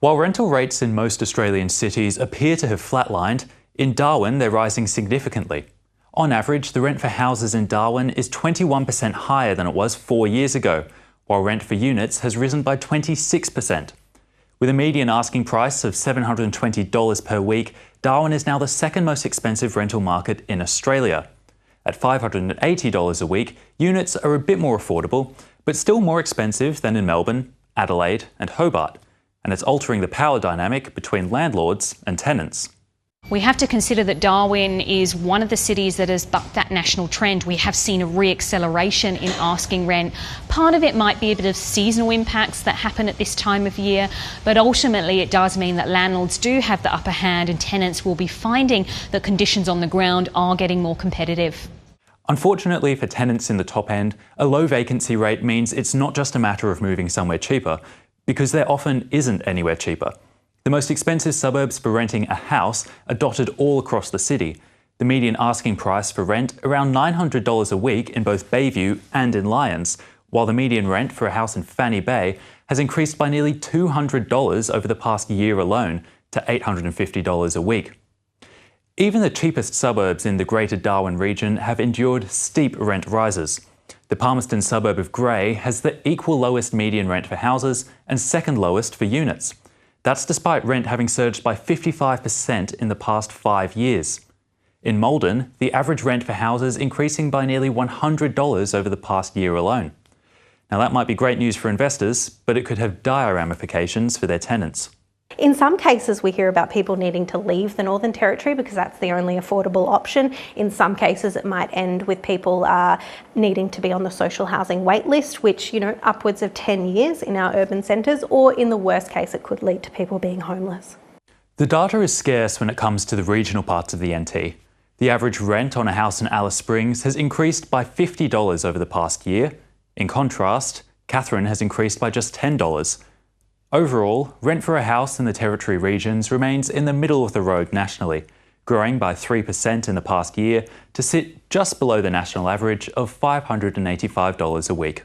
While rental rates in most Australian cities appear to have flatlined, in Darwin they're rising significantly. On average, the rent for houses in Darwin is 21% higher than it was 4 years ago, while rent for units has risen by 26%. With a median asking price of $720 per week, Darwin is now the second most expensive rental market in Australia. At $580 a week, units are a bit more affordable, but still more expensive than in Melbourne, Adelaide and Hobart, and it's altering the power dynamic between landlords and tenants. We have to consider that Darwin is one of the cities that has bucked that national trend. We have seen a re-acceleration in asking rent. Part of it might be a bit of seasonal impacts that happen at this time of year, but ultimately it does mean that landlords do have the upper hand and tenants will be finding that conditions on the ground are getting more competitive. Unfortunately for tenants in the top end, a low vacancy rate means it's not just a matter of moving somewhere cheaper, because there often isn't anywhere cheaper. The most expensive suburbs for renting a house are dotted all across the city. The median asking price for rent around $900 a week in both Bayview and in Lyons, while the median rent for a house in Fanny Bay has increased by nearly $200 over the past year alone to $850 a week. Even the cheapest suburbs in the Greater Darwin region have endured steep rent rises. The Palmerston suburb of Grey has the equal lowest median rent for houses and second lowest for units. That's despite rent having surged by 55% in the past 5 years. In Maldon, the average rent for houses increasing by nearly $100 over the past year alone. Now that might be great news for investors, but it could have dire ramifications for their tenants. In some cases, we hear about people needing to leave the Northern Territory because that's the only affordable option. In some cases, it might end with people needing to be on the social housing wait list, which, upwards of 10 years in our urban centres, or in the worst case, it could lead to people being homeless. The data is scarce when it comes to the regional parts of the NT. The average rent on a house in Alice Springs has increased by $50 over the past year. In contrast, Katherine has increased by just $10. Overall, rent for a house in the Territory regions remains in the middle of the road nationally, growing by 3% in the past year to sit just below the national average of $585 a week.